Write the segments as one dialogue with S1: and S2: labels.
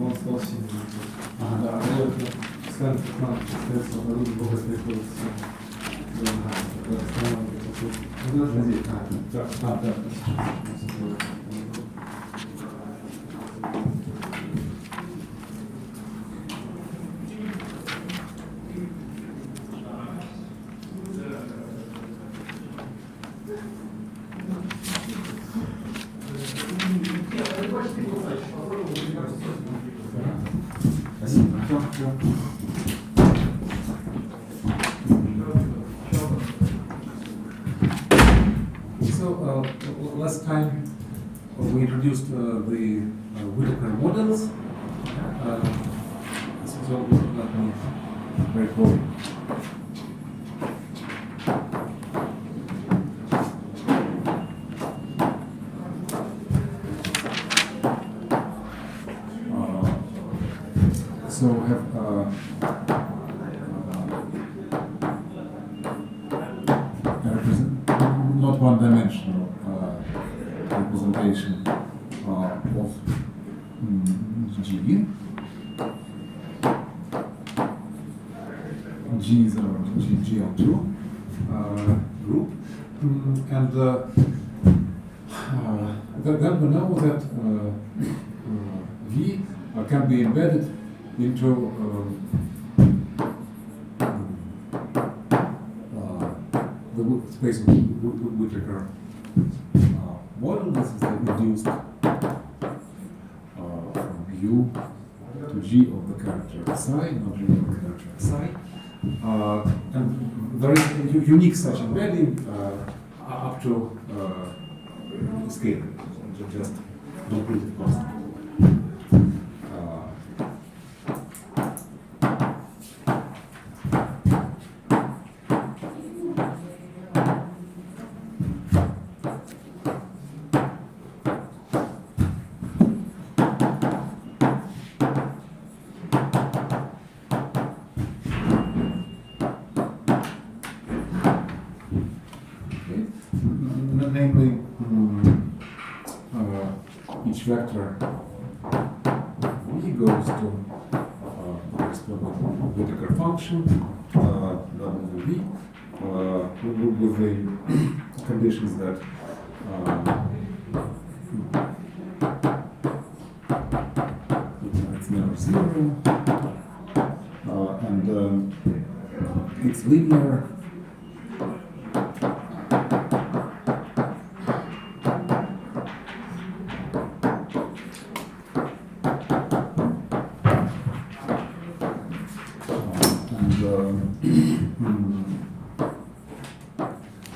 S1: он стал сильным. Да, скан 15 остается обнаружить Бога приходится. Да. So last time we introduced the Whittaker models. This is all let me break over. So we have not one-dimensional representation of G. G is our GL2 group, and then we know that V can be embedded into the space of Whittaker model. This is reduced from U to G of the character psi, not G of the character psi. And there is a unique such embedding up to scale, just not really possible. Namely, each vector V goes to corresponding Whittaker function WV with the conditions that it's never zero and it's linear.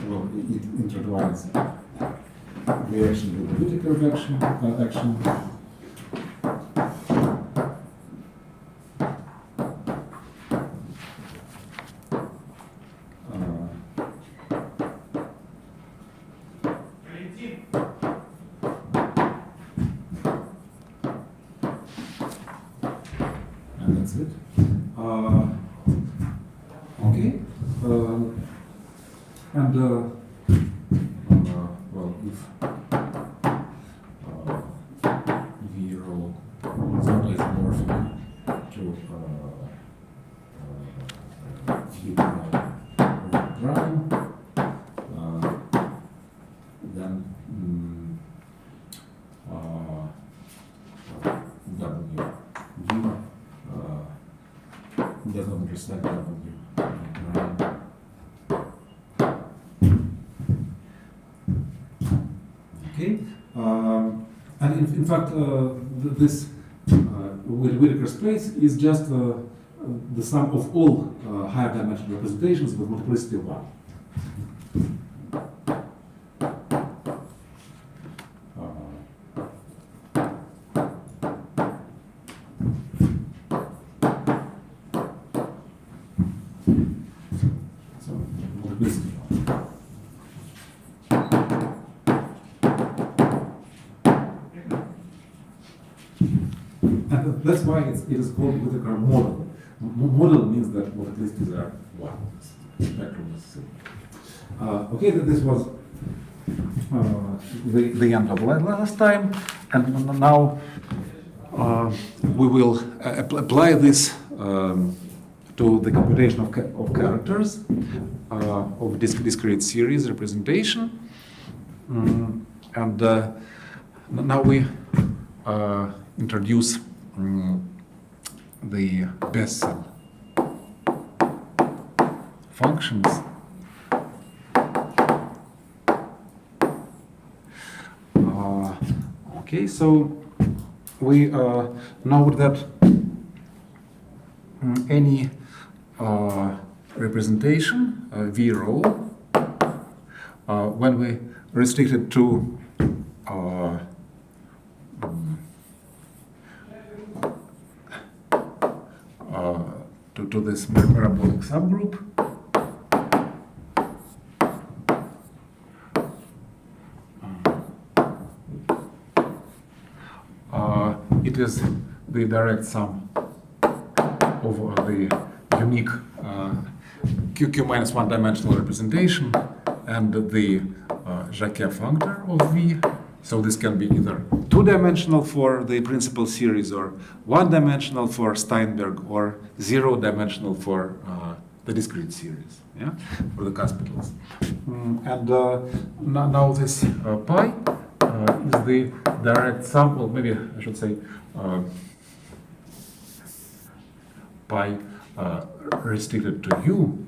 S1: Well, it intertwines reaction with the Whittaker action. And that's it. Okay. And well, if V rho is not isomorphic to V prime, then W V does not intersect W prime. Okay, and in fact, this Whittaker space is just the sum of all higher dimensional representations with multiplicity of 1. So, multiplicity of 1. And that's why it is called Whittaker model. Model means that multiplicities are 1. Spectrum is 0. Okay, that this was the end of last time, and now we will apply this to the computation of characters of discrete series representation. And now we introduce the Bessel functions. Okay, so we know that any representation, V rho, when we restrict it to to this parabolic subgroup, it is the direct sum of the unique QQ minus one dimensional representation and the Jacquet functor of V. So this can be either two-dimensional for the principal series, or one-dimensional for Steinberg, or zero-dimensional for the discrete series, yeah, for the Caspitals. And now this pi is the direct sum, well, maybe I should say pi restricted to U,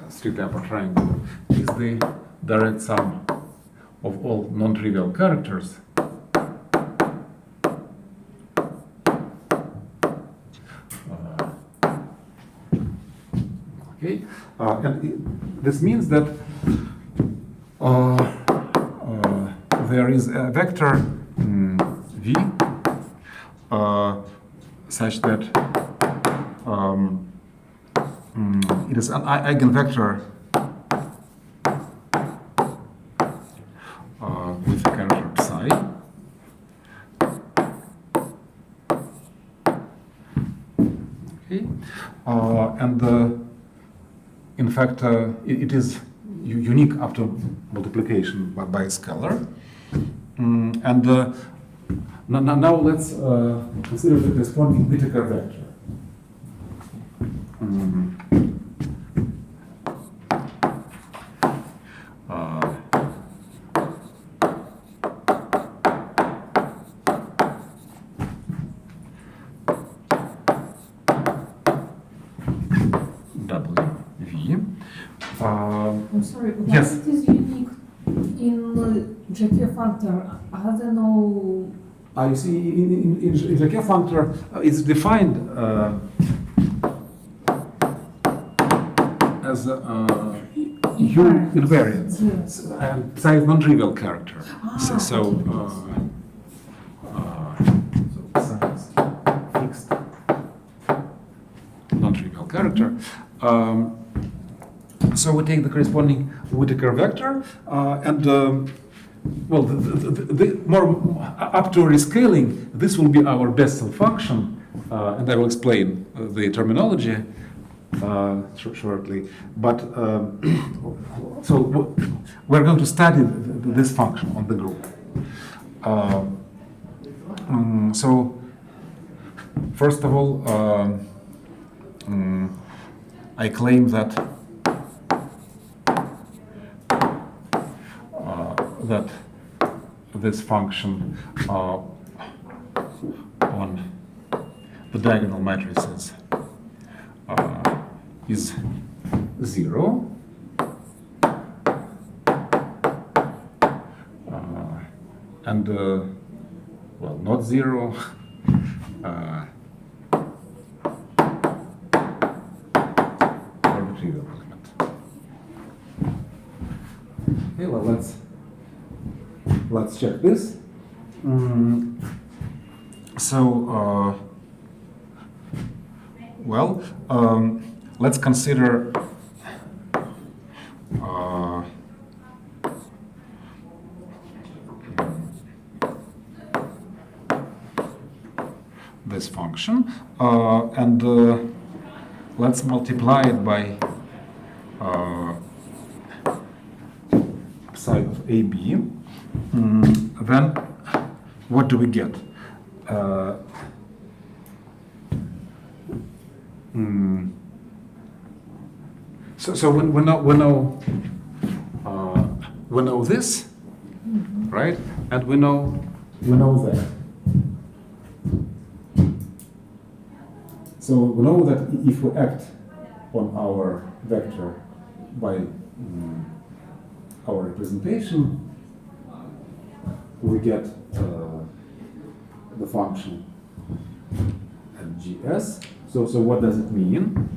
S1: strictly upper triangle, is the direct sum of all non-trivial characters okay, and this means that there is a vector V such that it is an eigenvector with the character psi. Okay, and in fact, it is unique up to multiplication by a scalar. And now let's consider the corresponding Whittaker vector. WV.
S2: I'm sorry, why
S1: yes.
S2: it is unique in Jacquet functor? Are there no...
S1: You see, in Jacquet functor, it's defined as U invariant,
S2: yes.
S1: and psi is non-trivial character. So psi is fixed non-trivial character. So we take the corresponding Whittaker vector, and well, the more up to rescaling, this will be our Bessel function, and I will explain the terminology shortly. But so we're going to study this function on the group. So first of all, I claim that that this function on the diagonal matrices is 0, and well, not 0, or the trivial element. Okay, well, let's check this. Well, let's consider this function, and let's multiply it by psi of AB, then what do we get? So we know this, right? And we know that. So we know that if we act on our vector by our representation, we get the function at GS. So what does it mean?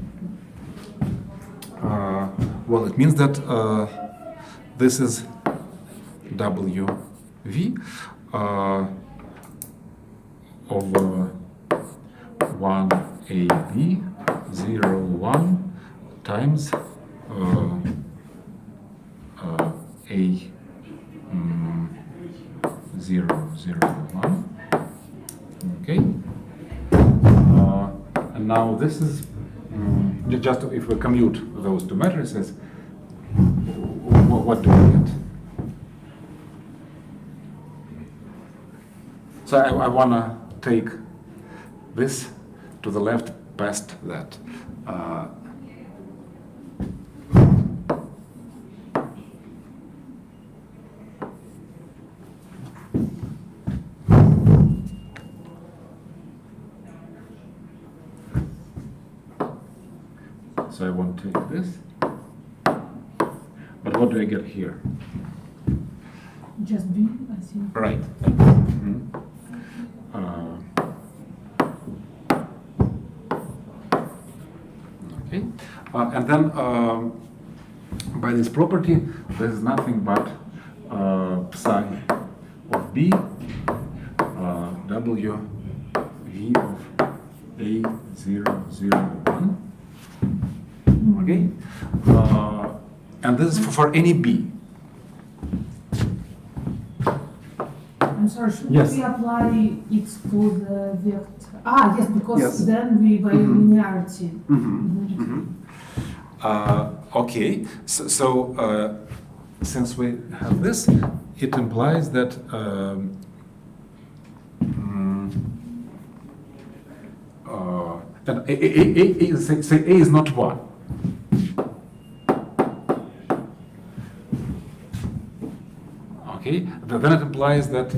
S1: Well, it means that this is WV over 1AB 0, 1 times A 0, 0, 1. Okay. And now this is just if we commute those two matrices, what do we get? So I want to take this to the left past that. So I want to take this. But what do I get here?
S2: Just B, I think.
S1: Right. Okay. And then by this property, there is nothing but psi of B, W, V of A 0, 0, 1. Okay. And this is for any B.
S2: I'm sorry, should
S1: Yes.
S2: we apply x to the vector? Ah, yes, because
S1: Yes.
S2: then we by linearity.
S1: Okay, so since we have this, it implies that that say A is not 1. Okay, then it implies that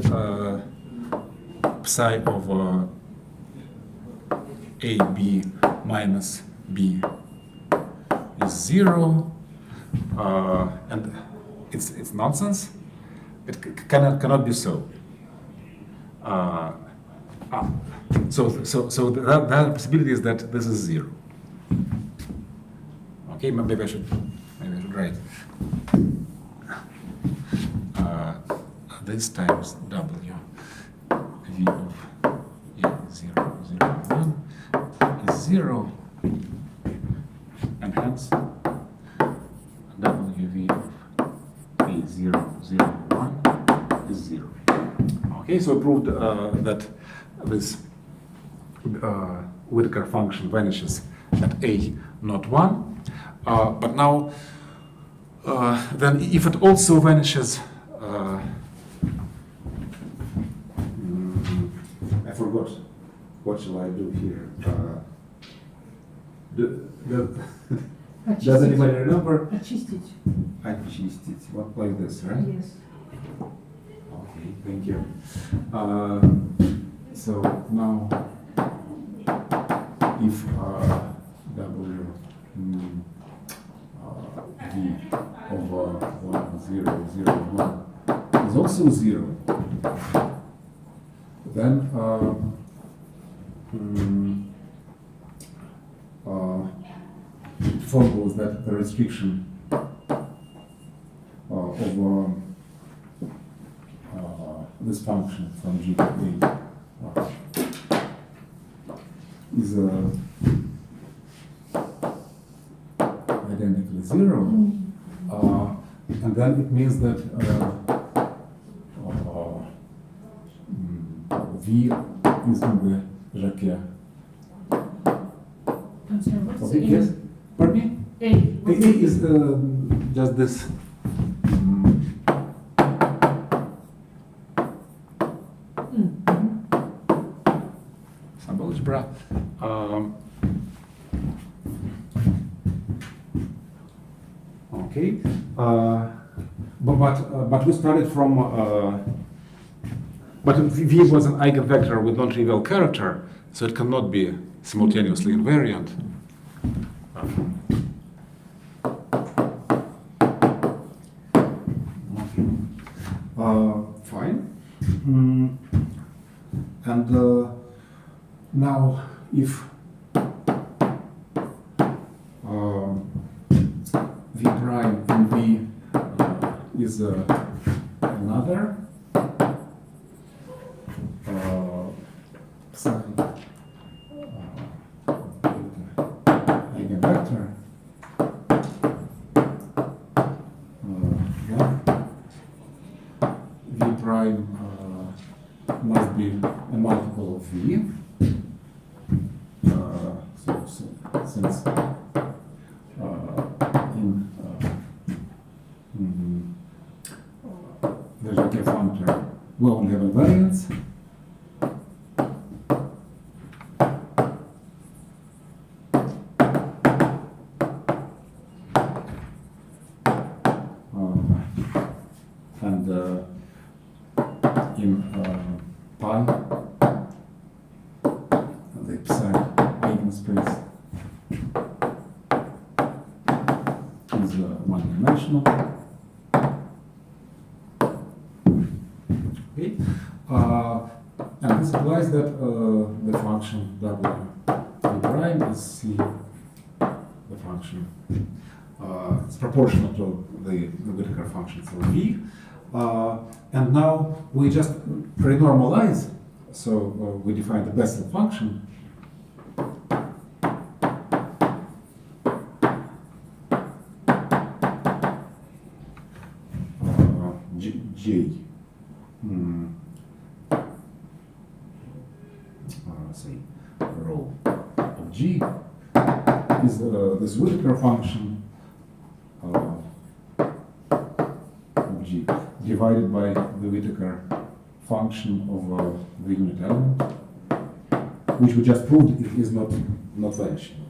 S1: psi of AB minus B is 0, and it's nonsense. It cannot be so. So the possibility is that this is 0. Okay, maybe I should write this times W V of A 0, 0, 1 is 0, and hence WV of A 0, 0, 1 is 0. Okay, so I proved that this Whittaker function vanishes at A not 1. But now, then if it also vanishes, I forgot. What shall I do here? Does anybody remember?
S2: Очистить.
S1: Очистить. What, like this, right?
S2: Yes.
S1: Okay, thank you. So now, if W V over 1, 0, 0, 1 is also 0, then follows that the restriction of this function from G to A is identically 0, and then it means that V is in the Jacquet.
S2: I'm sorry, what's
S1: Okay,
S2: A?
S1: yes? Pardon me?
S2: A.
S1: A is just this algebra. Okay, but we started from. But V was an eigenvector with non-trivial character, so it cannot be simultaneously invariant. Fine. And now, if V prime in V is another eigenvector, V prime must be a multiple of V. Since in the Jacquet functor we only have invariants. And in pi, the psi eigenspace is one-dimensional. Okay, and this implies that the function W prime is C, the function. It's proportional to the Whittaker function for V. And now we just renormalize, so we define the Bessel function. J. Say rho of G is this Whittaker function of G divided by the Whittaker function of the unit element, which we just proved it is not vanishing.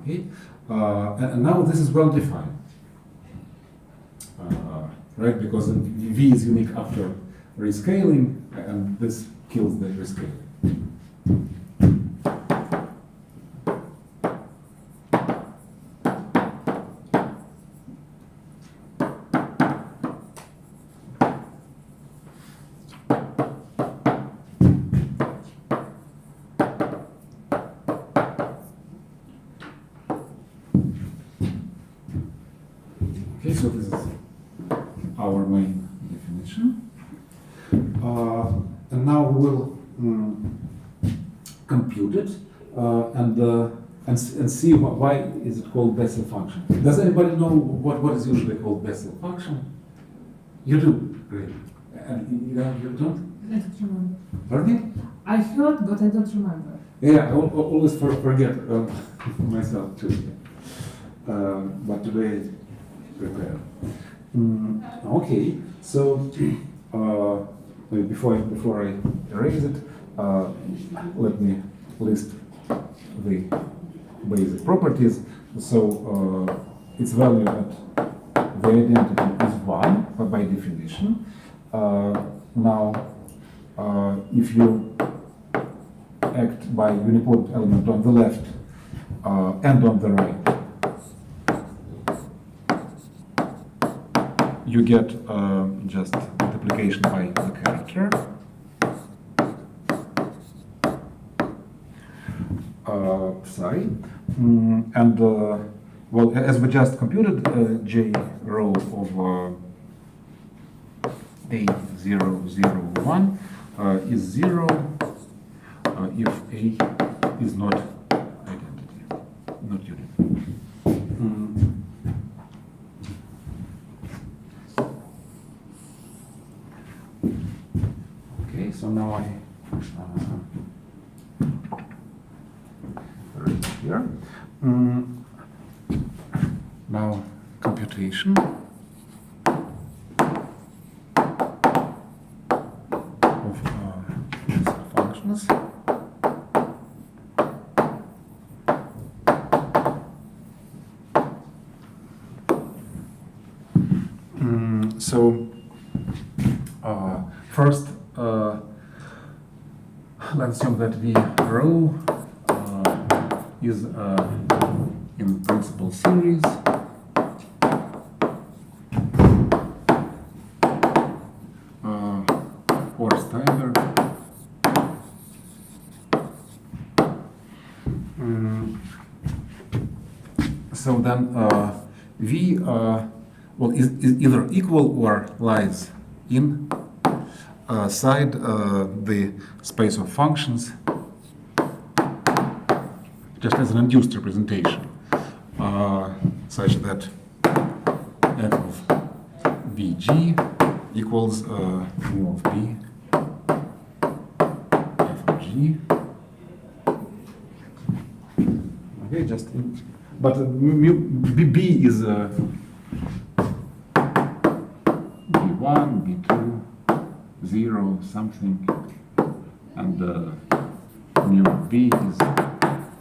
S1: Okay, and now this is well defined, right? Because V is unique after rescaling, and this kills the rescaling. Okay, so this is our main definition. And now we will compute it and see why is it called Bessel function. Does anybody know what is usually called Bessel function? You do, great. And you don't?
S2: I don't remember.
S1: Pardon me?
S2: I heard, but I don't remember.
S1: Yeah, I always forget myself too. But today prepared. Okay, so before I erase it, let me list the basic properties. So its value at the identity is 1 by definition. Now, if you act by unipotent element on the left and on the right, you get just multiplication by the character. Psi. And well, as we just computed, J rho of A001 is 0 if A is not identity, not unit. Okay, so now I right here. Now computation. Of functions. So first, let's assume that V rho is in principal series. Or Steinberg. So then V is either equal or lies inside the space of functions, just as an induced representation, such that f of Vg equals mu of B f of G. Okay, just but B is B1, B2, 0, something, and mu of B is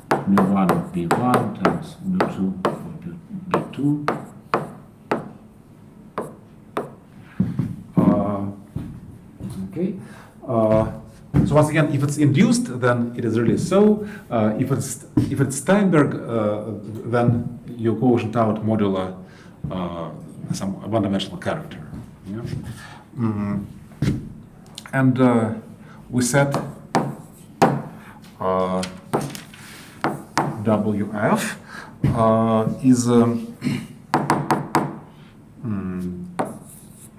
S1: mu1 of B1 times mu2 of B2. Okay. So once again, if it's induced, then it is really so. If it's Steinberg, then you quotient out modular some one-dimensional character. Yeah? And we set WF is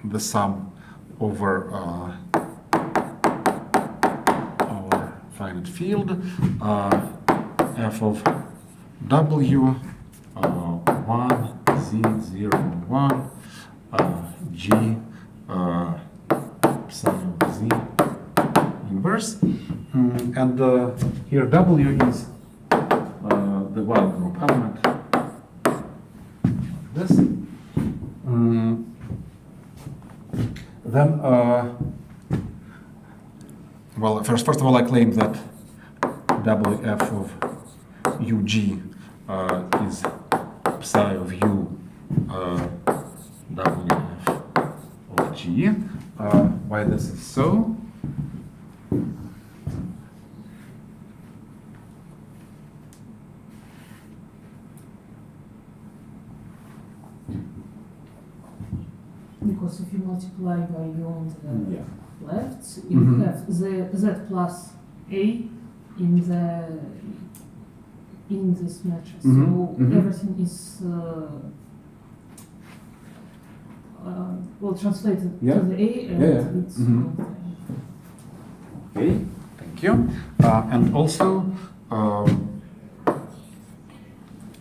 S1: the sum over our finite field f of W 1 Z 0 1 G psi of Z inverse, and here W is the one group element. This. Then, well, first of all, I claim that WF of UG is psi of U WF of G. Why this is so?
S2: Because if you multiply by U on the
S1: Yeah.
S2: left, you have the Z plus A in this matrix. So everything is well translated to the A, and it's
S1: Okay, thank you. And also,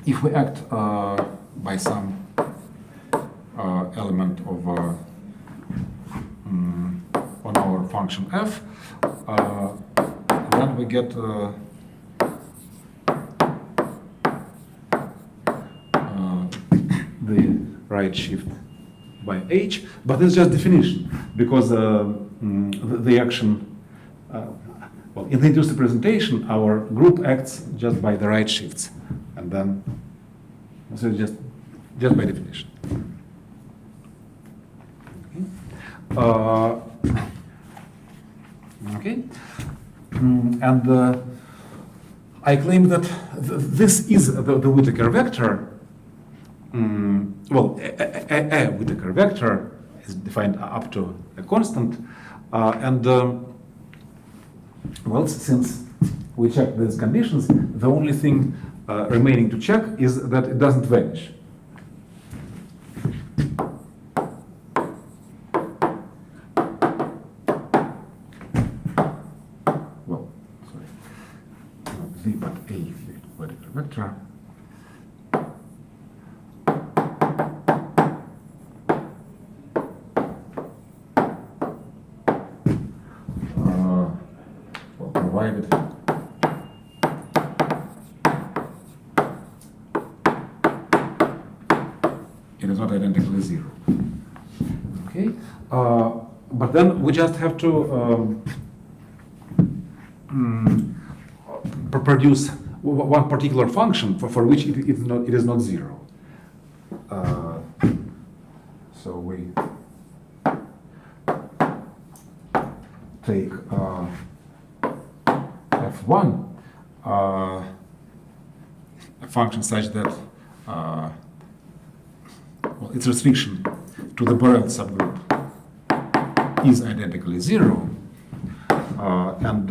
S1: if we act by some element of on our function f, then we get the right shift by h, but it's just definition, because the action, well, in the induced representation, our group acts just by the right shifts, and then so it's just by definition. Okay, and I claim that this is the Whittaker vector. Well, a Whittaker vector is defined up to a constant, and well, since we checked these conditions, the only thing remaining to check is that it doesn't vanish. Well, sorry, not V but a Whittaker vector. Provided it is not identically zero. Okay, but then we just have to produce one particular function for which it is not zero. So we take f1, a function such that well, its restriction to the Borel subgroup is identically 0, and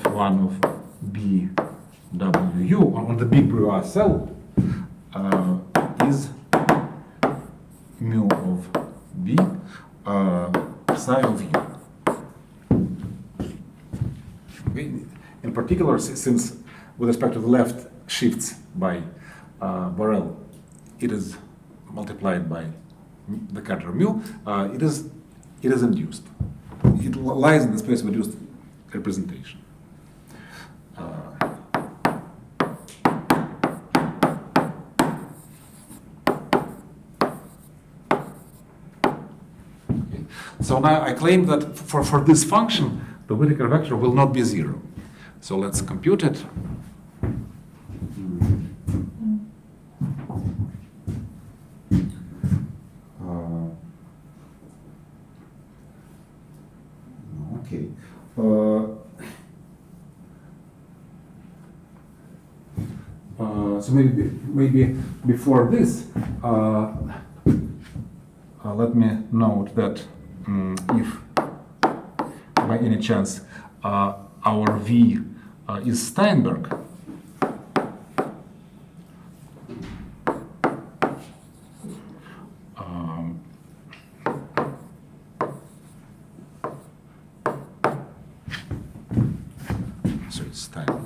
S1: f1 of BWU on the big Brouillard cell is mu of B psi of U. Okay. In particular, since with respect to the left shifts by Borel, it is multiplied by the Carter mu, it is induced. It lies in the space of reduced representation. Okay. So now I claim that for this function, the Whittaker vector will not be 0. So let's compute it. Okay. So maybe before this, let me note that if by any chance our V is Steinberg, so it's Steinberg.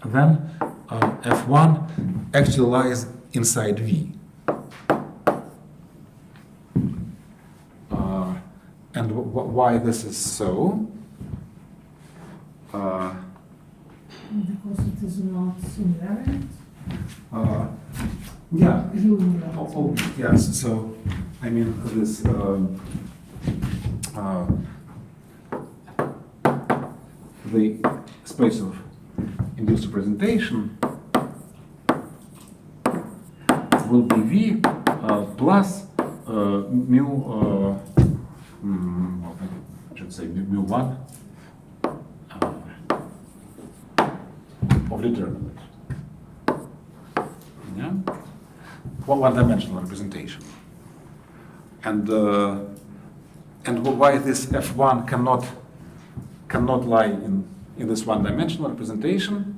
S1: Then F1 actually lies inside V. And why this is so?
S2: Because it is not invariant.
S1: Yeah.
S2: Unilateral.
S1: Yes. So, I mean, this the space of induced representation will be V plus mu. Well, I should say mu1 of determinant. Yeah, one-dimensional representation. And why this F1 cannot lie in this one-dimensional representation?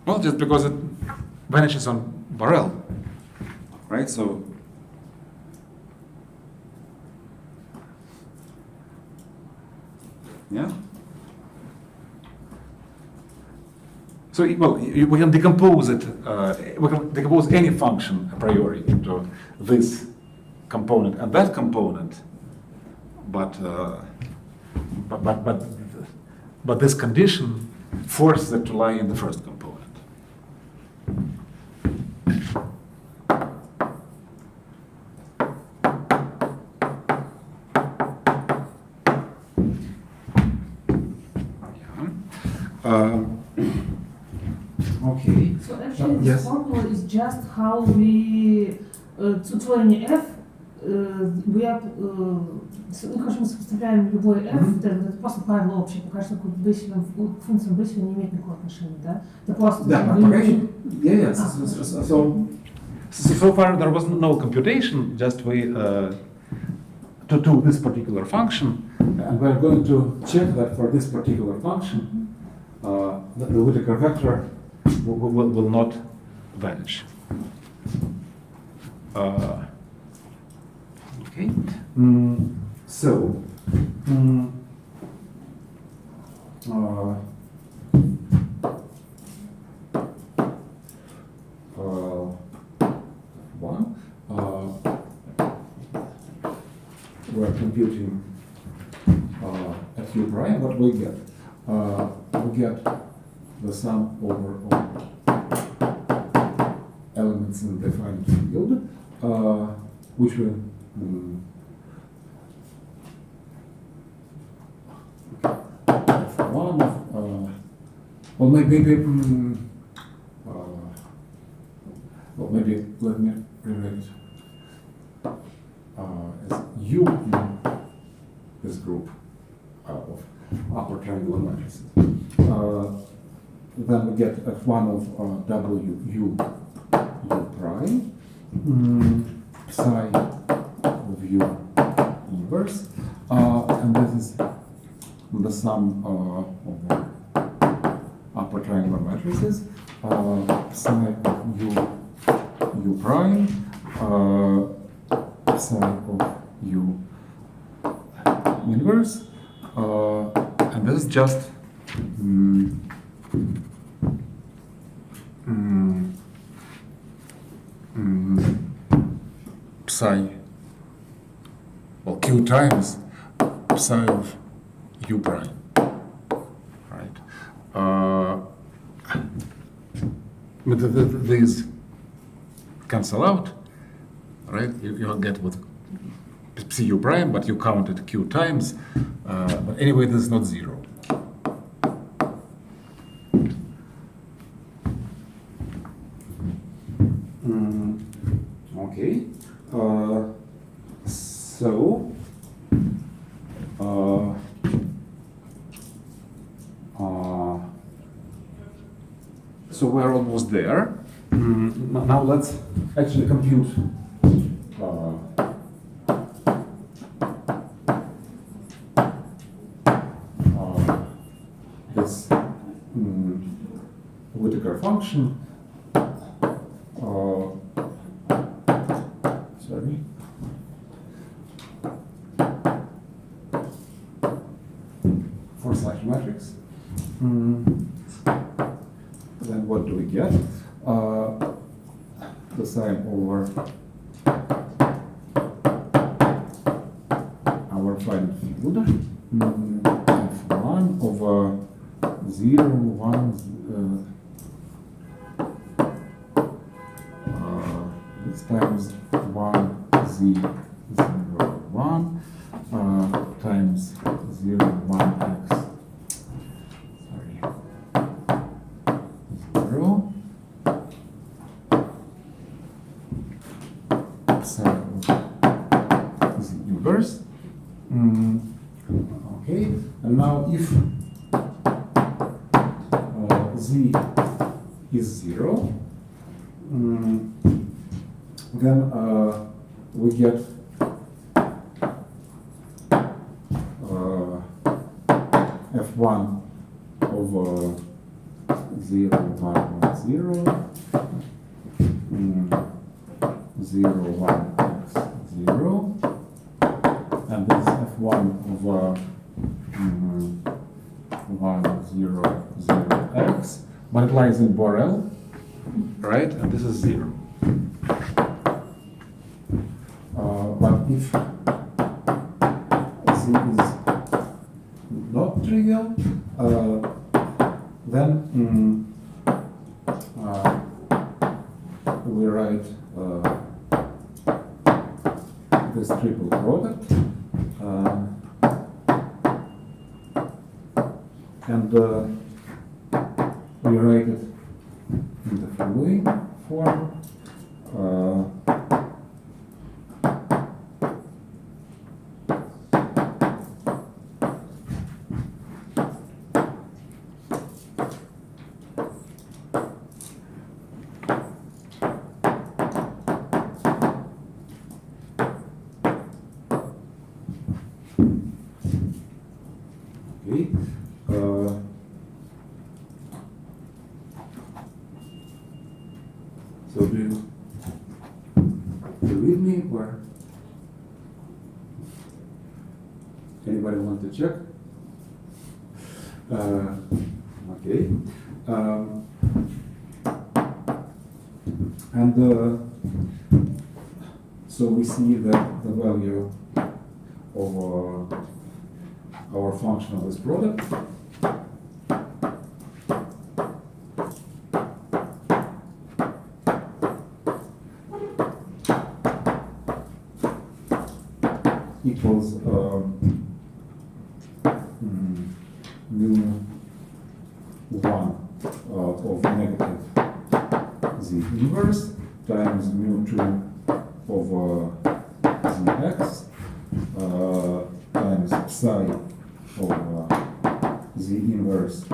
S1: Well, just because it vanishes on Borel, right? So, yeah. So, well, we can decompose it. We can decompose any function a priori into this component and that component, but this condition forces it to lie in the first component. Okay.
S2: So actually,
S1: Yes.
S2: this formula is just how we цитирование f we are ну, короче, мы сопоставляем любой f, это просто правило общее, покажется, что к Беселям, функциям Беселя не имеет никакого отношения, да? Это просто...
S1: Yeah, yes. So far there was no computation, just we to this particular function, and we're going to check that for this particular function, the Whittaker vector will not vanish. Okay. So. We're computing a Q prime. What we get? We get the sum over all elements in the defined field, which we mm, one of well maybe well maybe let me rewrite it as U in this group of upper triangular matrices. Then we get F1 of W U prime, psi of U inverse, and this is the sum of the upper triangular matrices, psi of U prime, psi of U inverse, and this is just psi, well, Q times psi of U prime, right? But these cancel out, right? You get with psi U prime, but you count it Q times. But anyway, this is not zero. Okay. So we're almost there. Now let's actually compute this Whittaker function. Sorry. For such matrix. Then what do we get? The sine over our finite field. F1 over 0, 1, this times 1, z, 0, 1, times 0, 1, x. Sorry. 0. Psi of z inverse. Okay, and now if z is 0, then we get F1 over 0, 1, 1, 0, 0, 1, x, 0, and this is F1 over 1, 0, 0, x, but it lies in Borel, right? And this is 0. But if z is not trivial, then we write this triple product, and we write it in the following form. Okay. So do you believe me, or anybody want to check? Okay. And so we see that the value of our function of this product equals mu 1 of negative z inverse times mu 2 over zx times psi of z inverse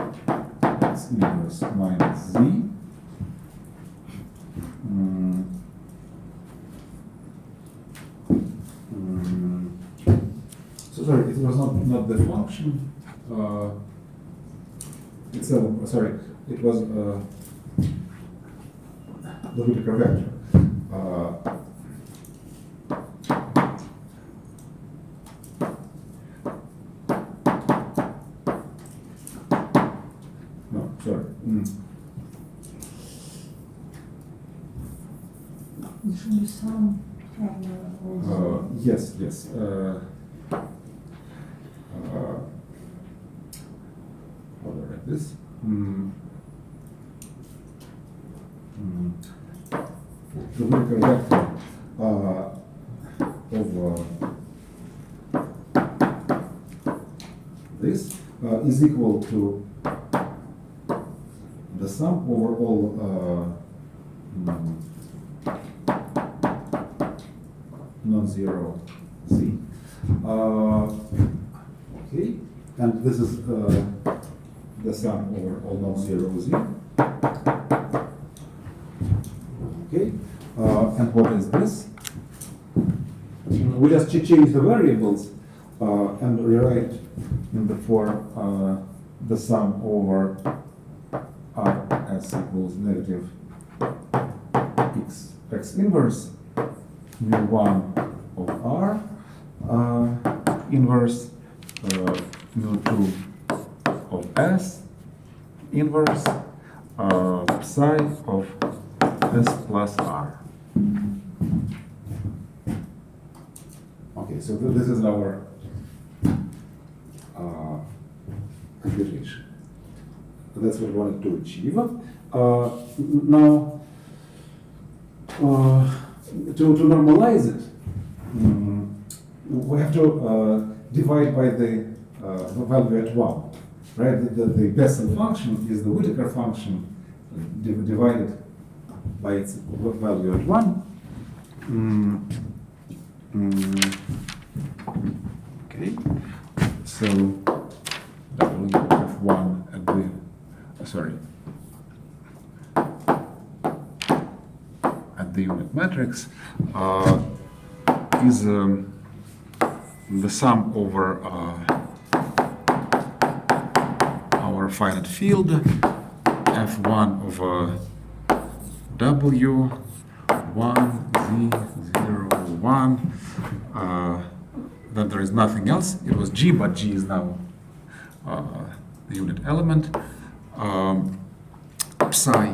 S1: x inverse minus z. So sorry, it was not the function itself. Sorry, it was the Whittaker vector. No, sorry.
S2: There should be some also.
S1: Yes. How do I write this? The Whittaker vector of this is equal to the sum over all non-zero z. Okay, and this is the sum over all non-zero z. Okay, and what is this? We just change the variables and rewrite in the form the sum over rs equals negative x inverse mu 1 of r inverse mu 2 of s inverse psi of s plus r. Okay, so this is our computation. That's what we wanted to achieve. Now, to normalize it, we have to divide by the value at 1, right? The Bessel function is the Whittaker function divided by its value at 1. Okay, so W of 1 at the unit matrix is the sum over our finite field f1 over W 1 z 0 1. Then there is nothing else. It was G, but G is now the unit element. Psi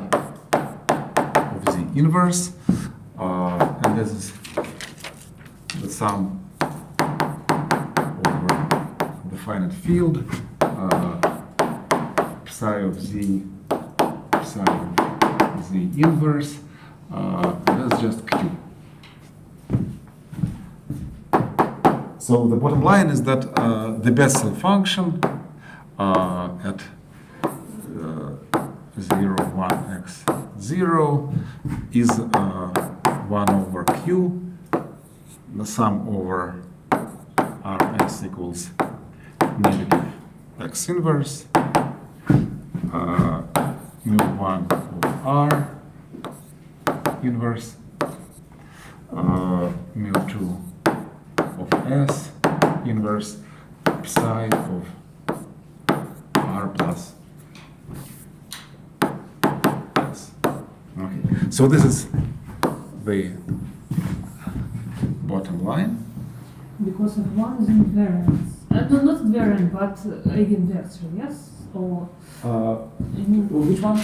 S1: of z inverse, and this is the sum over the finite field. Psi of z inverse. That's just Q. So the bottom line is that the Bessel function at 0, 1, x 0 is 1 over q, the sum over rs equals negative x inverse, mu 1 over r inverse, mu 2 of s inverse, psi of r plus s. Okay, so this is the bottom line.
S2: Because of 1 is invariant. No, not invariant, but eigenvector, yes? Or I mean,
S1: Which one?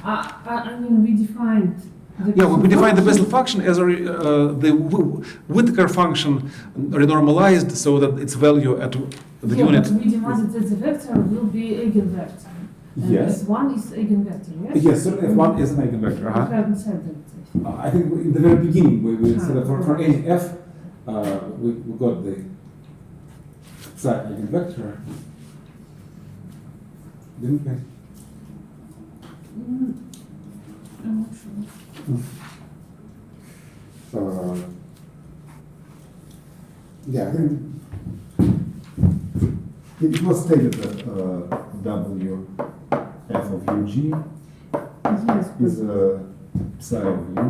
S2: I mean, we defined the
S1: Yeah, we define the Bessel
S2: function.
S1: function as the Whittaker function renormalized so that its value at the
S2: Yeah,
S1: unit.
S2: but we demanded that the vector will be eigenvector. And
S1: Yes.
S2: F1 is eigenvector, yes?
S1: Yes, certainly F1 is an eigenvector.
S2: We haven't said that.
S1: I think in the very beginning we said that for any f, we got the psi eigenvector, didn't we?
S2: I'm not sure.
S1: Yeah, I think it was stated that W f of UG
S2: Yes,
S1: is a psi of U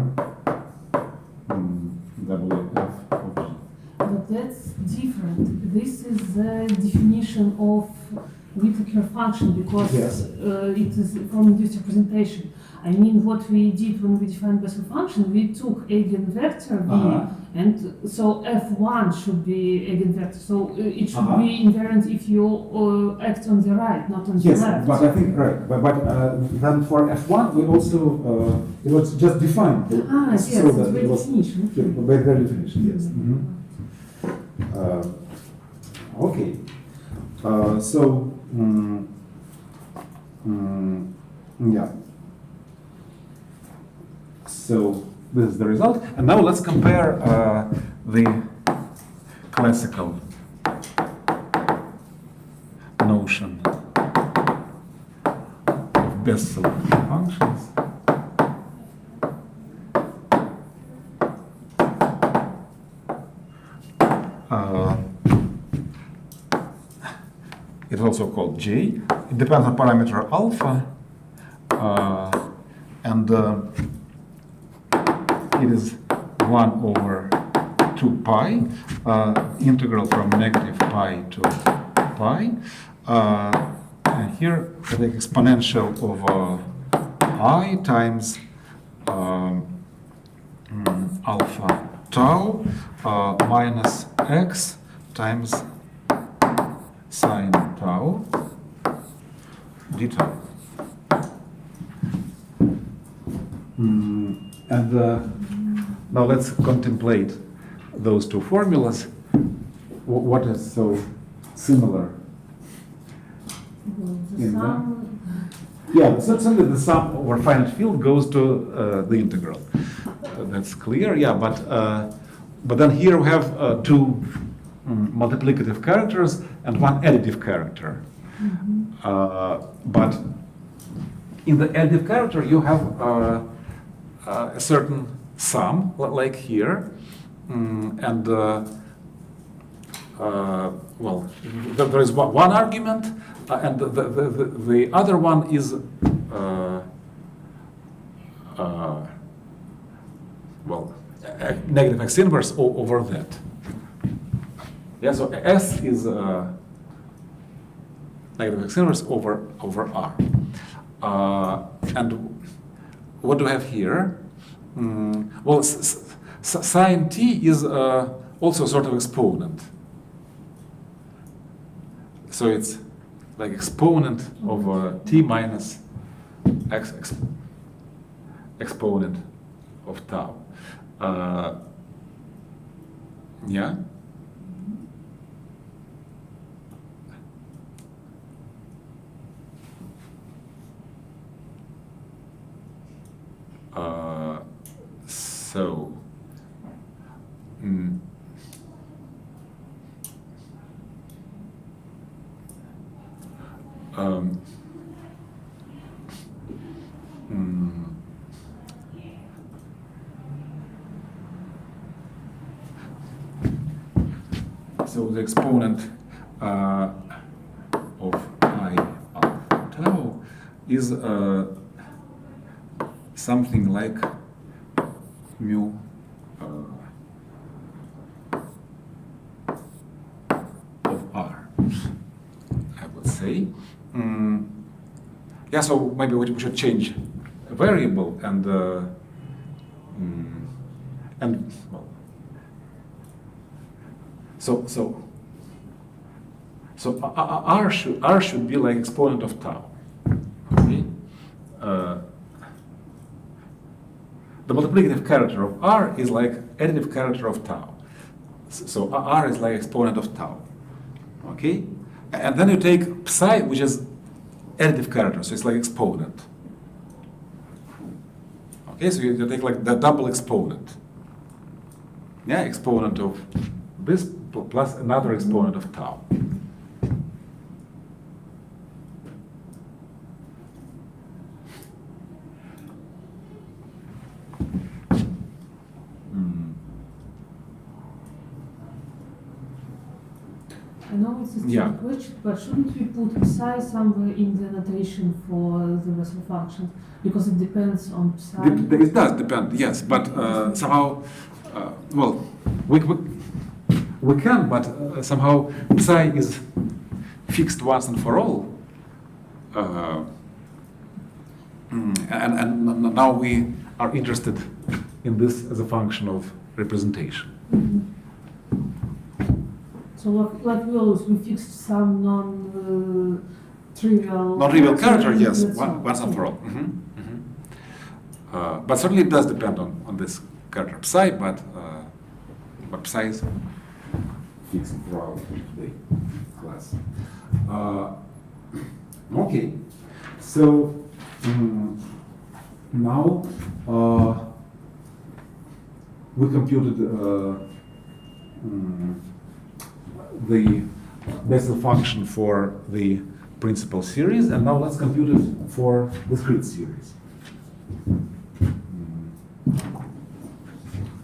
S1: W f of G.
S2: but that's different. This is the definition of Whittaker function because
S1: Yes.
S2: it is from induced representation. I mean, what we did when we defined Bessel function, we took eigenvector V, and so F1 should be eigenvector. So it should be invariant if you act on the right, not on the
S1: Yes,
S2: left.
S1: but I think right. But then for F1 we also it was just defined.
S2: Yes,
S1: so
S2: it's
S1: that
S2: by
S1: it was
S2: definition.
S1: by very definition. Yes. Okay. So yeah. So this is the result, and now let's compare the classical notion of Bessel functions. It's also called J. It depends on parameter alpha, and it is 1 over 2 pi, integral from negative pi to pi. And here the exponential of I times alpha tau minus x times sine tau d tau. And now let's contemplate those two formulas. What is so similar?
S2: The
S1: In
S2: sum,
S1: Yeah, certainly the sum over finite field goes to the integral. That's clear. Yeah, but then here we have two multiplicative characters and one additive character. But in the additive character you have a certain sum, like here, and well, there is one argument, and the other one is well, negative x inverse over that. Yeah, so S is negative x inverse over R. And what do we have here? Well, sine t is also a sort of exponent. So it's like exponent of t minus x exponent of tau. Yeah? So, so the exponent of I alpha tau is something like mu of R, I would say. Yeah, so maybe we should change a variable and well, so R should be like exponent of tau. Okay. The multiplicative character of R is like additive character of tau. So R is like exponent of tau. Okay? And then you take psi, which is additive character, so it's like exponent. Okay, so you take like the double exponent. Yeah, exponent of this plus another exponent of tau.
S2: I know it's a
S1: Yeah.
S2: tricky question, but shouldn't we put psi somewhere in the notation for the Bessel function? Because it depends on psi.
S1: It does depend, yes, but somehow, well, we can, but somehow psi is fixed once and for all. And now we are interested in this as a function of representation.
S2: Mhm. So like we always, we fixed some non-trivial...
S1: Non-trivial character, yes,
S2: That's all.
S1: once and for all. But certainly it does depend on this character psi, but psi is fixed throughout the class. Okay, so now we computed the Bessel function for the principal series, and now let's compute it for discrete series.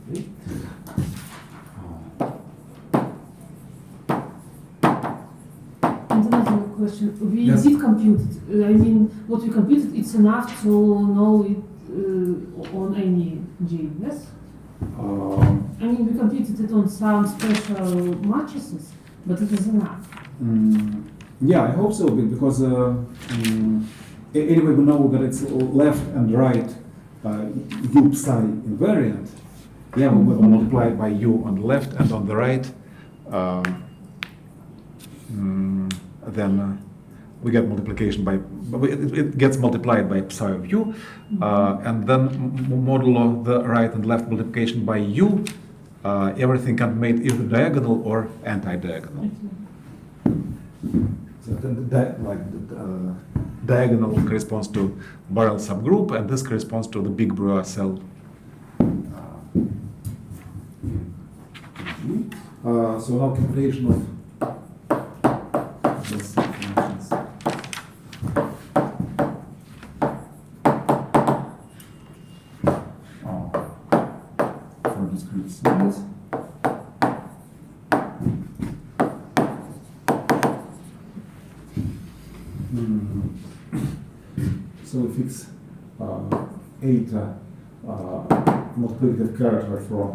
S1: Okay.
S2: And another question, we
S1: Yes.
S2: did compute it. I mean, what we computed, it's enough to know it on any G, yes? I mean, we computed it on some special matrices, but it is enough.
S1: Yeah, I hope so, because anyway we know that it's left and right u psi invariant. Yeah, we will multiply by u on the left and on the right. Then we get multiplication by, it gets multiplied by psi of u, and then modulo the right and left multiplication by u, everything can be made either diagonal or anti-diagonal. So diagonal corresponds to Borel subgroup, and this corresponds to the big Breuer cell. So now computation of this functions. For discrete series. So we fix eta multiplicative character from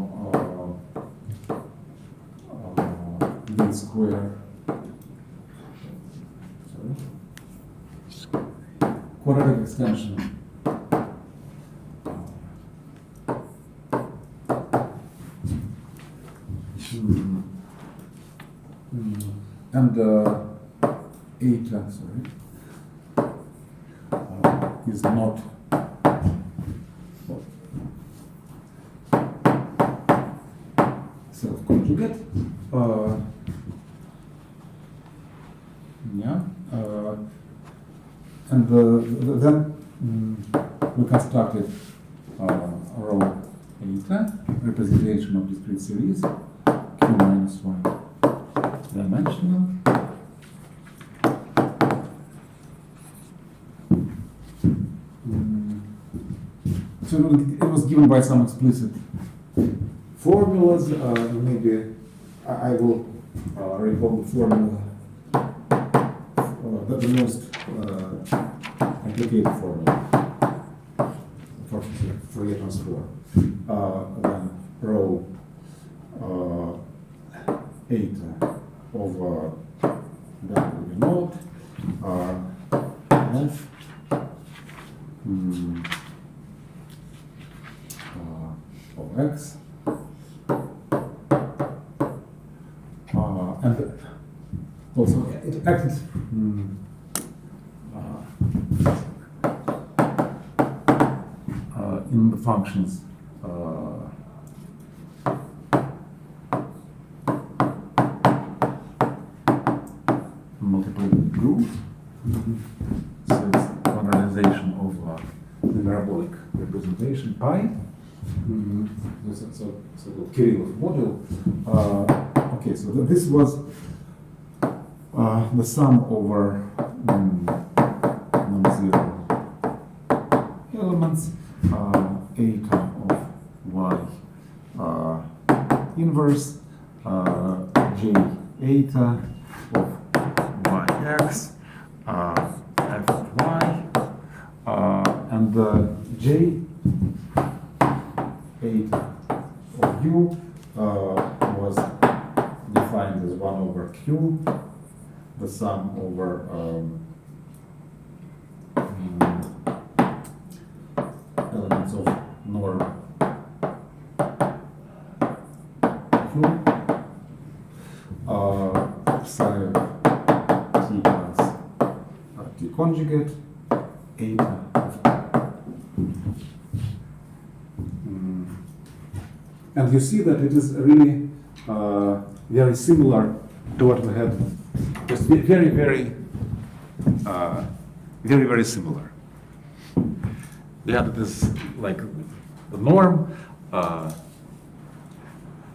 S1: v square. Sorry. Quadratic extension. And eta, sorry, is not self-conjugate. And then we constructed row eta, representation of discrete series, q minus 1 dimensional. So it was given by some explicit formulas. Maybe I will recall the formula, the most complicated formula for Fourier transform. Then rho eta over W naught f of x and also it acted in the functions multiplicative group. So it's modernization of the parabolic representation pi. So Kirillov model. Okay, so this was the sum over non-zero elements, eta of y inverse, j eta x, f of y, and j 8 of u was defined as 1 over q, the sum over elements of norm q, psi of t plus t conjugate, eta of and you see that it is really very similar to what we had. Just very, very similar. Yeah, that is like the norm.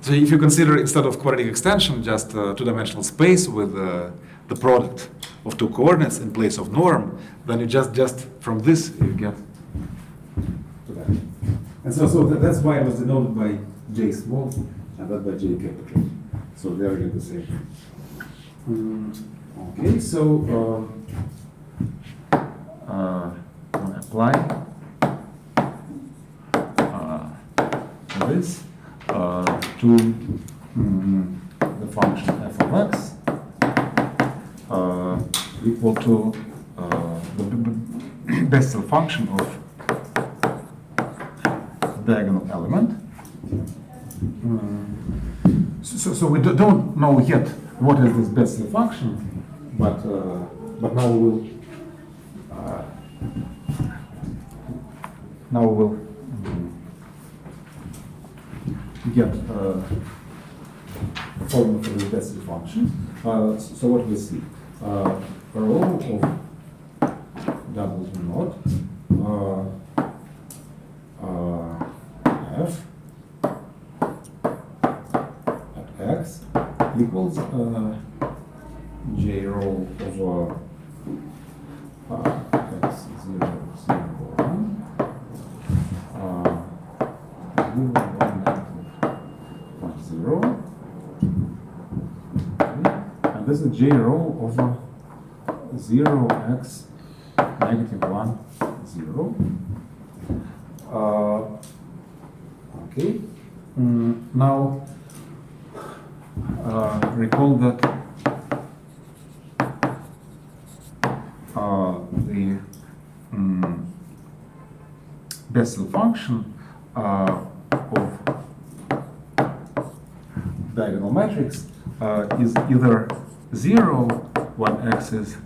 S1: So if you consider instead of quadratic extension just two-dimensional space with the product of two coordinates in place of norm, then you just from this you get to that. And so that's why it was denoted by J small and that by J capital. So they are really the same. Okay, so apply this to the function f of x equal to the Bessel function of diagonal element. So we don't know yet what is this Bessel function, but now we will get a formula for the Bessel function. So what we see? Rho of double naught f at x equals j rho over x 0, 0, 1 0. Okay. And this is j rho over 0 x negative 1 0. Okay. Now recall that the Bessel function of diagonal matrix is either 0 when x is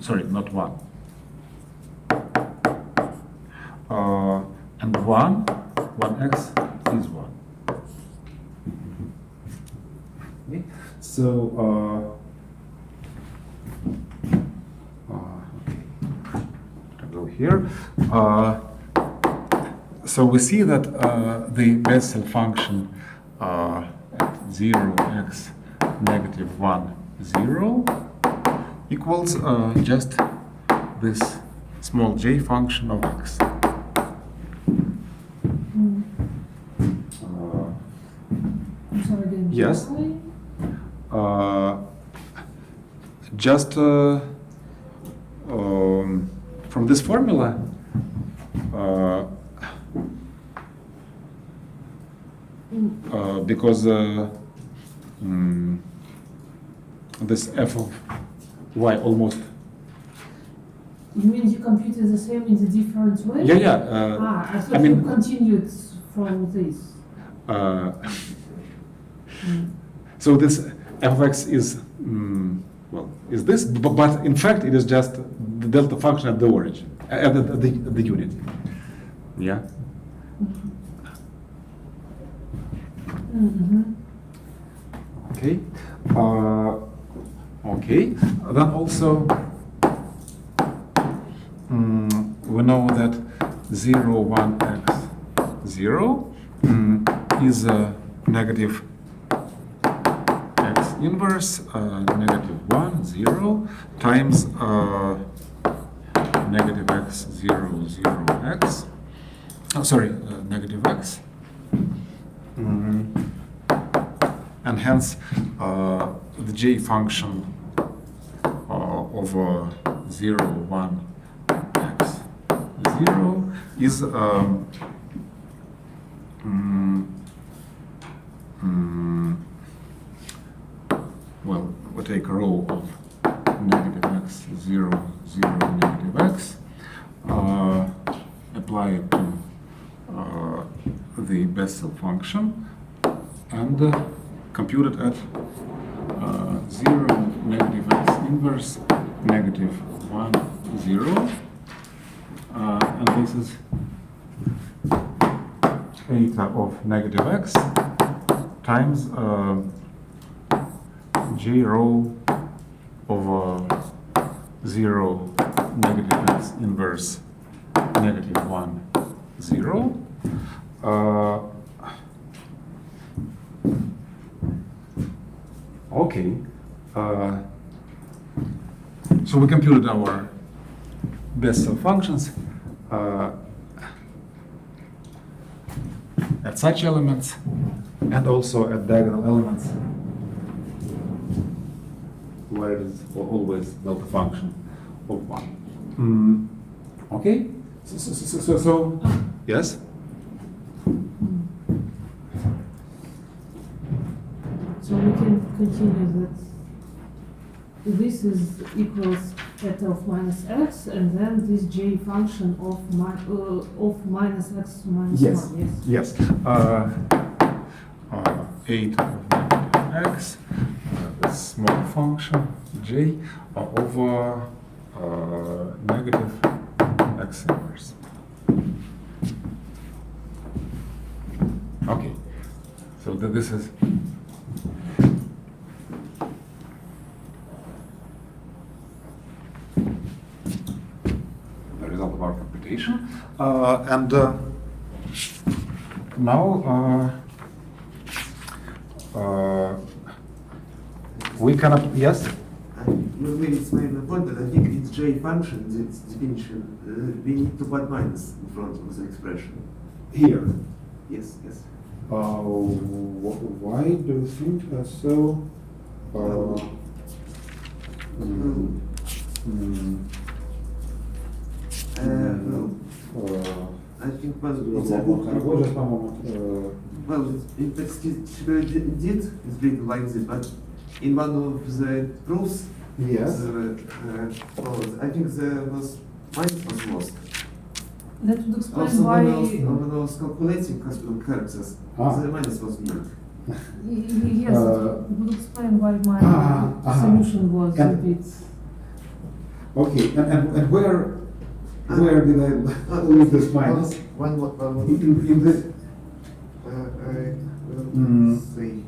S1: sorry, not 1 and 1 when x is 1. Okay. So okay, go here. So we see that the Bessel function at 0 x negative 1 0 equals just this small j function of x.
S2: I'm sorry, again.
S1: Yes. Just from this formula, because this f of y almost.
S2: You mean you computed the same in the different way?
S1: Yeah.
S2: I thought you continued from this.
S1: So this f of x is well is this, but in fact it is just the delta function at the origin, at the unit. Yeah. Okay. Okay. Then also we know that 0, 1, x 0 is a negative x inverse negative 1, 0 times negative x 0, 0 x. Oh, sorry, negative x. And hence the j function of 0, 1, x 0 is well, we take a row of negative x 0, 0, negative x, apply it to the Bessel function, and compute it at 0, negative x inverse, negative 1, 0, and this is eta of negative x times j row over 0, negative x inverse, negative 1, 0. Okay. So we computed our Bessel functions at such elements and also at diagonal elements where it is always delta function of 1. Okay? So yes?
S2: So we can continue that this is equals eta of minus x, and then this j function of minus x to minus
S1: Yes.
S2: 1, yes?
S1: Yes. 8 of negative x, a small function j over negative x inverse. Okay. So this is the result of our computation. And now we cannot, yes?
S3: Maybe it's my point, but I think it's j function, its definition. We need to put minus in front of the expression.
S1: Here.
S3: Yes, yes.
S1: Why do you think so?
S3: I think it's a good. Well, in text did is written like this, but in one of the proofs,
S1: Yes.
S3: I think there was minus was lost.
S2: That would explain
S3: Also,
S2: why.
S3: when I was calculating characters, the minus was weak.
S2: Yes, it would explain why my solution was a bit.
S1: Okay, and where did I leave this minus?
S3: One
S1: In this.
S3: see.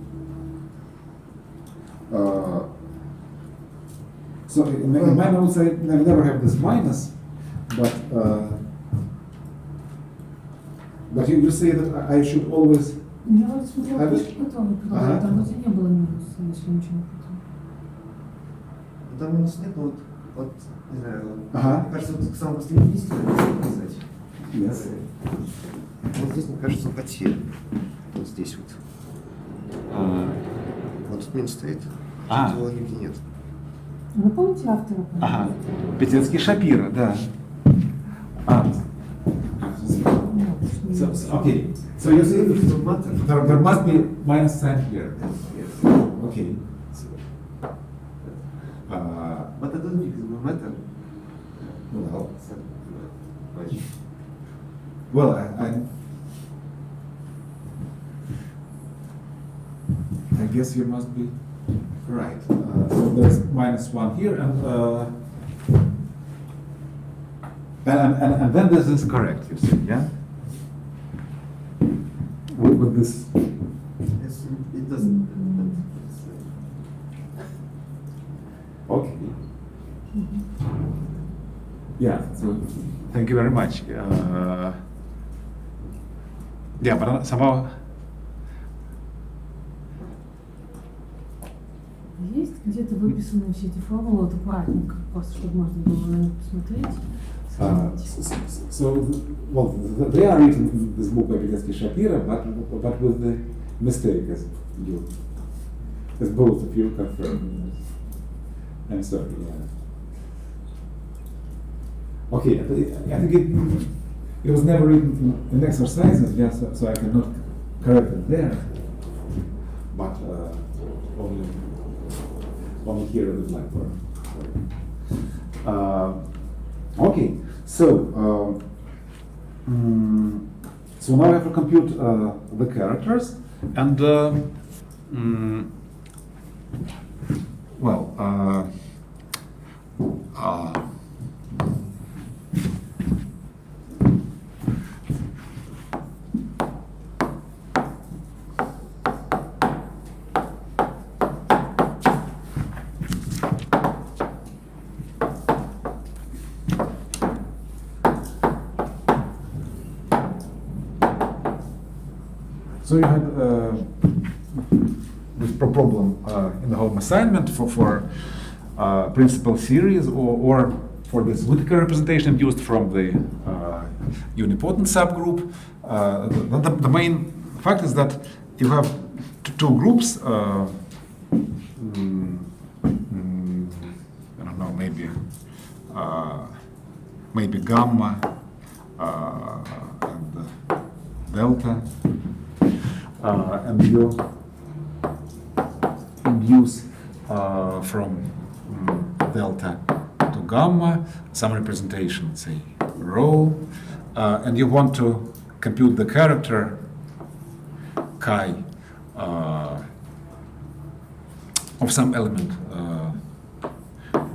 S1: So in my notes I never have this minus, but you say that I should always.
S2: Я вот смотрела книжку готовую,
S1: Ага.
S2: там вроде не было минуса, если ничего не путаю.
S3: Там минус нет, но вот, не знаю,
S1: Ага.
S3: мне кажется, вот к самому последнему действию надо сказать.
S1: Yes.
S3: Вот здесь, мне кажется, потеря. Вот здесь вот. Вот тут минус стоит,
S1: А.
S3: тут его нигде нет.
S2: Вы помните автора?
S1: Ага. Петецкий Шапира, да. Okay. So you see,
S3: It don't matter.
S1: there must be minus sign here.
S3: Yes.
S1: Okay.
S3: But I don't think it will matter.
S1: Well,
S3: Much.
S1: well, I guess you must be right. So there's minus 1 here, and then this is correct, you see, yeah? With this.
S3: Yes, it doesn't.
S1: Okay. Yeah, so thank you very much. Yeah, but somehow.
S2: Есть где-то выписаны все эти формулы, вот аккуратненько, просто чтобы можно было на них посмотреть.
S1: Well, they are written in this book by Pegetsky Shapira, but with the mistake as both of you confirmed. I'm sorry. Yeah. Okay, I think it was never written in exercises, just so I cannot correct it there. But only here in the Blackboard. Okay, so so now I have to compute the characters, and well. So you had this problem in the home assignment for principal series or for this Whittaker representation used from the unipotent subgroup. The main fact is that you have two groups. I don't know, maybe gamma and delta. And you induce from delta to gamma some representation, say rho, and you want to compute the character chi of some element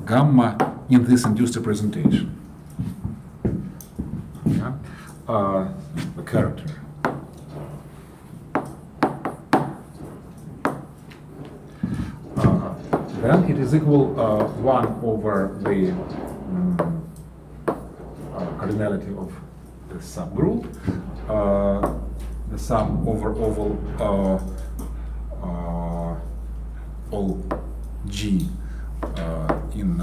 S1: gamma in this induced representation. Yeah? The character. Then it is equal 1 over the cardinality of the subgroup, the sum over all G in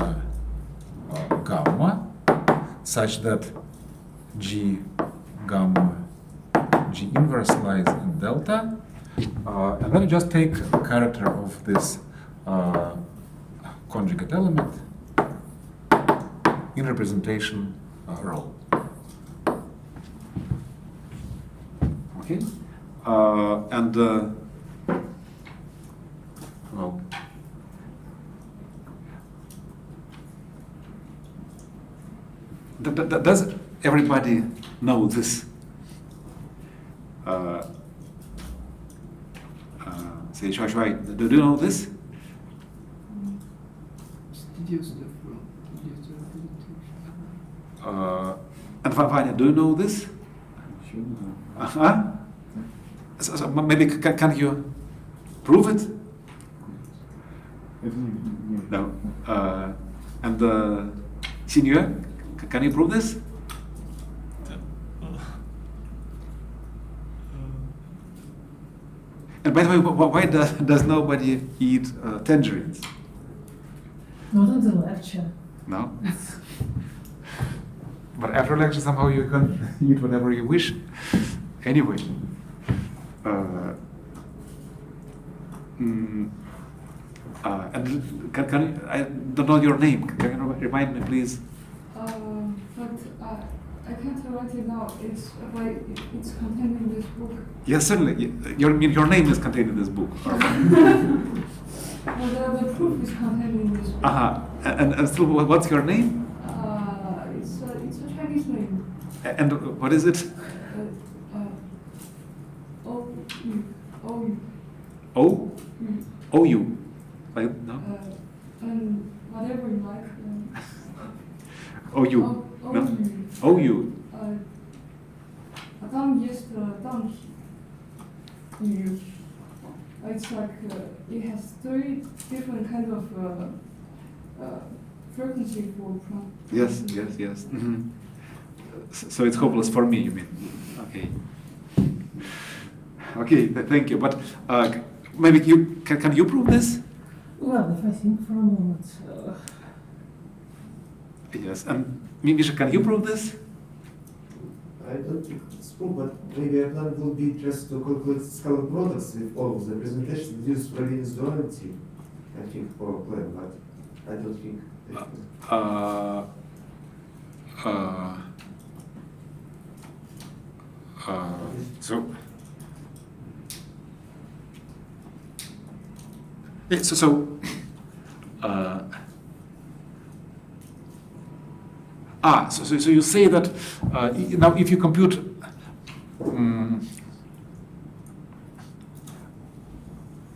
S1: gamma, such that G gamma, G inverse lies in delta, and then you just take the character of this conjugate element in representation rho. Okay, and well, does everybody know this? Say, Shai, do you know this? And Vanya, do you know this? So maybe can you prove it? No. And Senior, can you prove this? And by the way, why does nobody eat tangerines?
S2: Not in the lecture.
S1: No? But after lecture, somehow you can eat whatever you wish. Anyway. And can you, I don't know your name. Can you remind me, please?
S4: But I can't write it now. It's contained in this book.
S1: Yes, certainly. Your name is contained in this book.
S4: Well, the proof is contained in this book.
S1: And so what's your name?
S4: It's a Chinese name.
S1: And what is it? O? O-U. Like, no?
S4: And whatever you like.
S1: O-U. No? O-U.
S4: Там есть там. It's like it has 3 different kind of frequency for
S1: Yes. Mm-hmm. So it's hopeless for me, you mean? Okay, thank you. But maybe can you prove this?
S2: Well, if I think for a moment.
S1: Yes, and Misha, can you prove this?
S3: I don't think it's true, but maybe our plan will be just to calculate scalar products with all of the representation, use Berlin's duality, I think, for a plan, but I don't think.
S1: so. Yeah, so so you say that now if you compute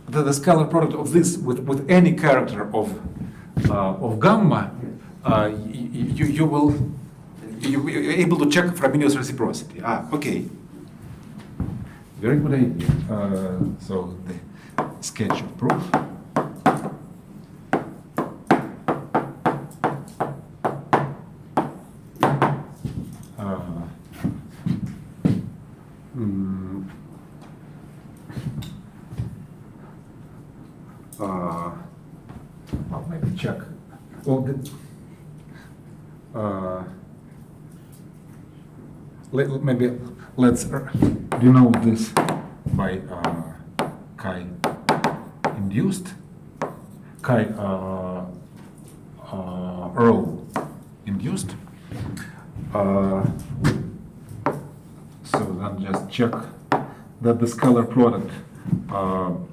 S1: the scalar product of this with any character of gamma, you're able to check Frobenius reciprocity. Okay. Very good idea. So the sketch of proof. I'll maybe check. Well, maybe let's denote this by chi induced, chi Earl induced. So then just check that the scalar product of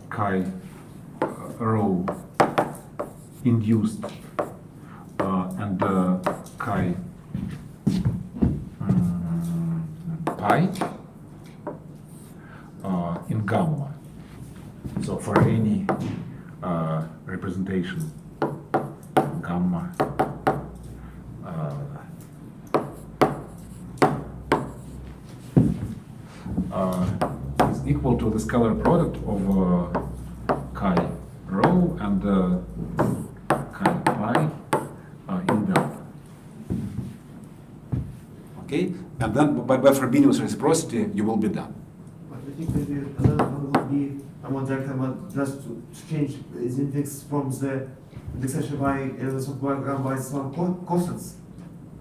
S1: chi Earl induced and chi pi in gamma. So for any representation gamma is equal to the scalar product of chi rho and chi pi in delta. Okay, and then by Frobenius reciprocity you will be done.
S3: But I think maybe another one would be I want just to change its index from the indexation by elements of gamma by some constants,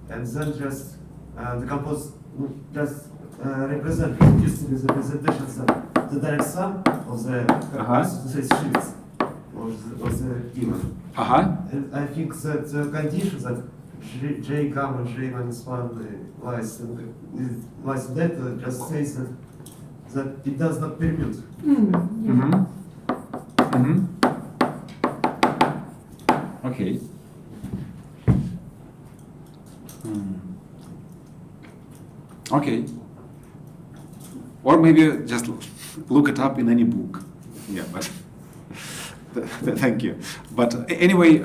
S3: and then just the compose would just represent using the representations the direct sum of the sheets or the given. And I think that the condition that J gamma J minus 1 lies in that just says that it does not permute.
S1: Okay. Okay. Or maybe just look it up in any book. Yeah, but thank you. But anyway,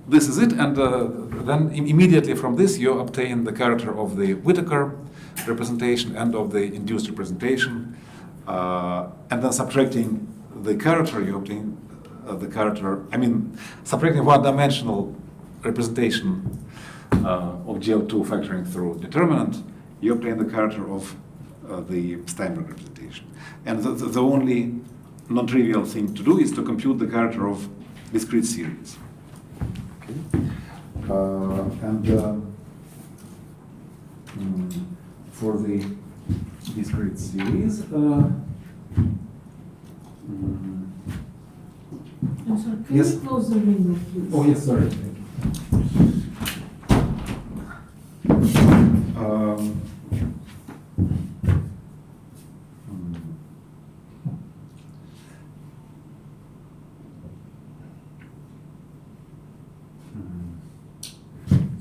S1: this is it, and then immediately from this you obtain the character of the Whittaker representation and of the induced representation, and then subtracting the character you obtain the character. I mean, subtracting one-dimensional representation of GL2 factoring through determinant, you obtain the character of the Steinberg representation. And the only non-trivial thing to do is to compute the character of discrete series. Okay. For the discrete series,
S2: I'm sorry, can
S1: yes.
S2: you close the window, please?
S1: Oh yes, sorry. Thank you.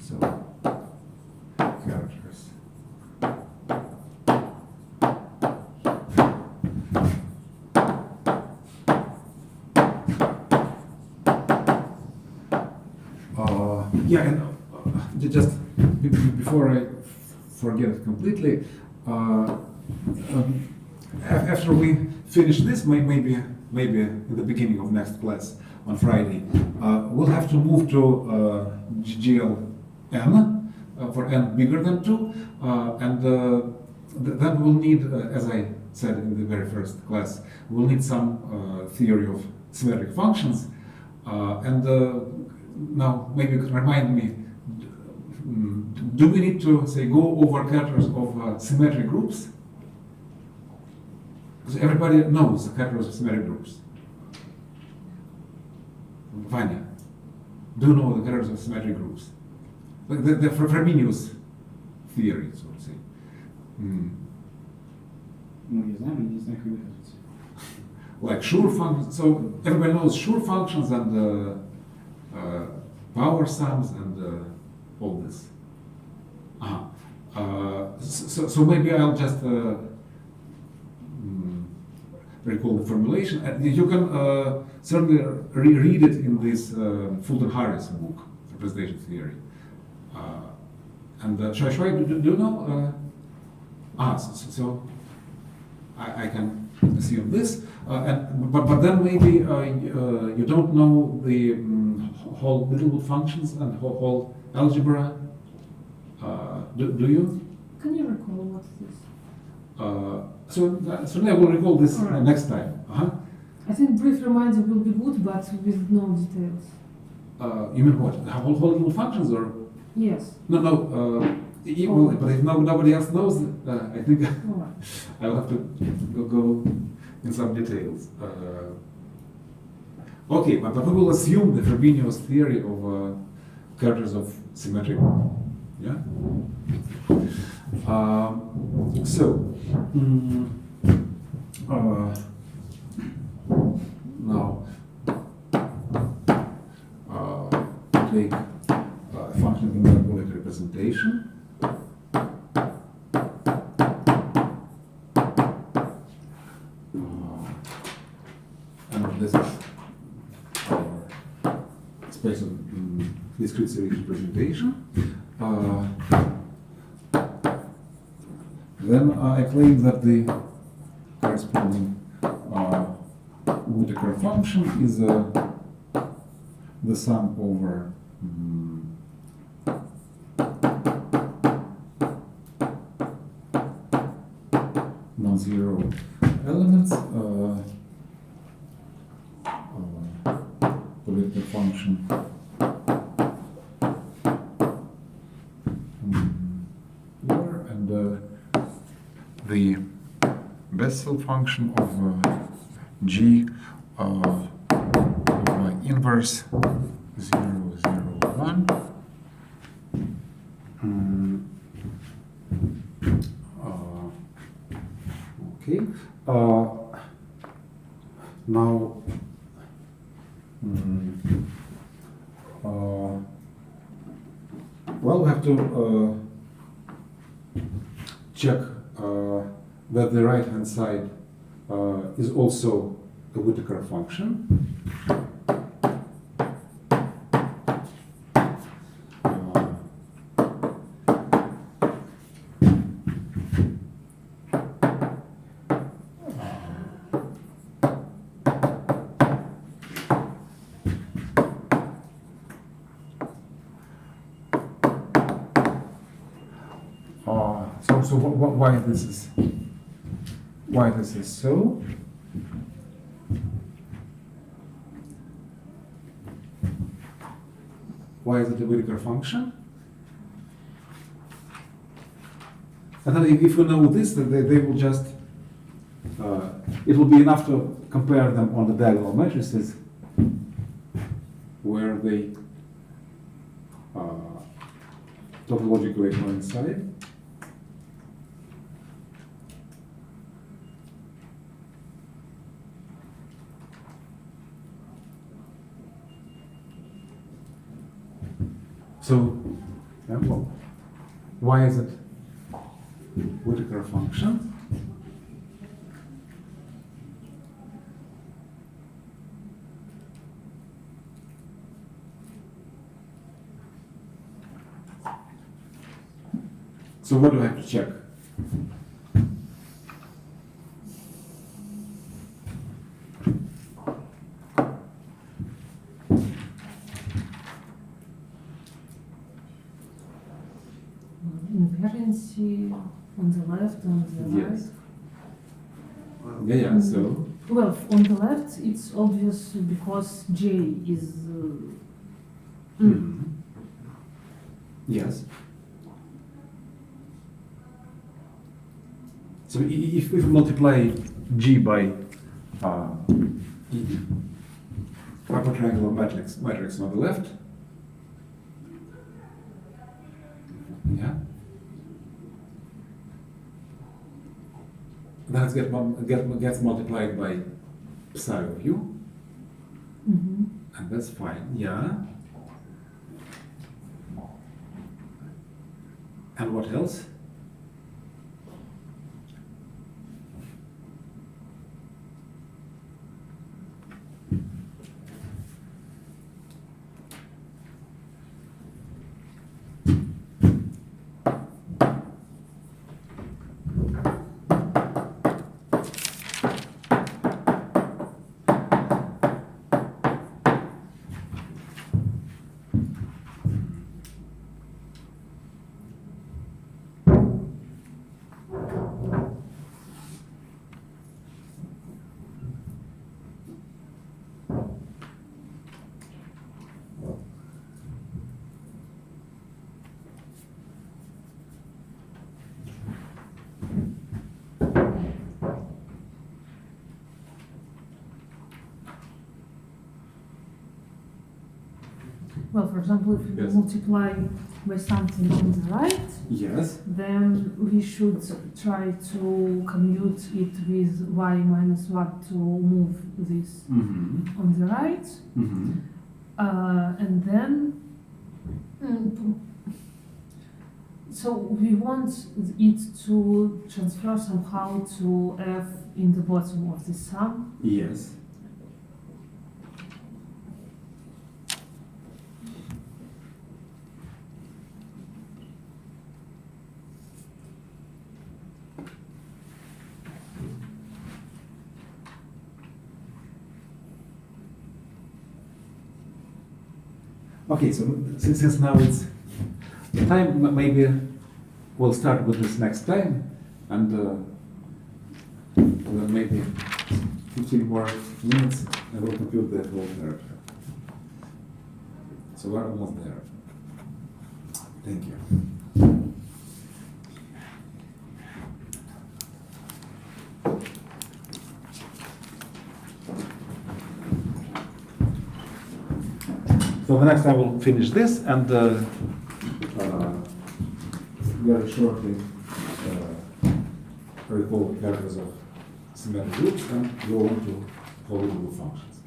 S1: So characters. Yeah, and just before I forget it completely, after we finish this, maybe in the beginning of next class on Friday, we'll have to move to GLN for n bigger than 2, and then we'll need, as I said in the very first class, we'll need some theory of symmetric functions, and now maybe you can remind me, do we need to say go over characters of symmetric groups? Because everybody knows the characters of symmetric groups. Vanya. do know the characters of symmetric groups. Like the Framinius theory, so to say.
S5: Ну, я знаю, но не знаю, как выражаться.
S1: Like Schur functions. So everybody knows Schur functions and power sums and all this. So maybe I'll just recall the formulation. And you can certainly reread it in this Fulton Harris book, Representation Theory. And shall I do you know? So I can assume this. But then maybe you don't know the whole Littlewood functions and whole algebra. Do you?
S2: Can you recall what it is?
S1: So I will recall this
S2: All right.
S1: next time.
S2: I think brief reminder will be good, but with no details.
S1: You mean what? Whole Littlewood functions or?
S2: Yes.
S1: No. Well, but if nobody else knows, I think
S2: All right.
S1: I'll have to go in some details. Okay, but we will assume the Frobenius theory of characters of symmetric. Yeah. Now take a function in parabolic representation. And this is our space of discrete series representation. Then I claim that the corresponding Whittaker function is the sum over non-zero elements. Whittaker function here, and the Bessel function of G of inverse 0, 0, 1. Okay. Now, well, we have to check that the right-hand side is also a Whittaker function. So why this is so? Why is it a Whittaker function? And then if you know this, then they will just, it will be enough to compare them on the diagonal matrices where they topologically coincide. So, well, why is it Whittaker function? So what do I have to check?
S2: Invariancy on the left and the right.
S1: Yes. Yeah, so.
S2: Well, on the left, it's obvious because J is.
S1: Yes. So if we multiply G by upper triangular matrix on the left, Yeah. Then it gets multiplied by psi of u, and that's fine. Yeah. And what else?
S2: Well, for example, if you
S1: Yes.
S2: multiply by something on the right,
S1: Yes.
S2: then we should try to commute it with y minus 1 to move this
S1: Mm-hmm.
S2: on the right.
S1: Mm-hmm.
S2: And then, so we want it to transfer somehow to f in the bottom of the sum.
S1: Yes. Okay, so since now it's time, maybe we'll start with this next time, and then maybe 15 more minutes, and we'll compute the whole therapy. So we're almost there. Thank you. So the next time we'll finish this, and very shortly recall the characters of symmetric groups and go on to polynomial functions.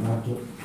S1: Now to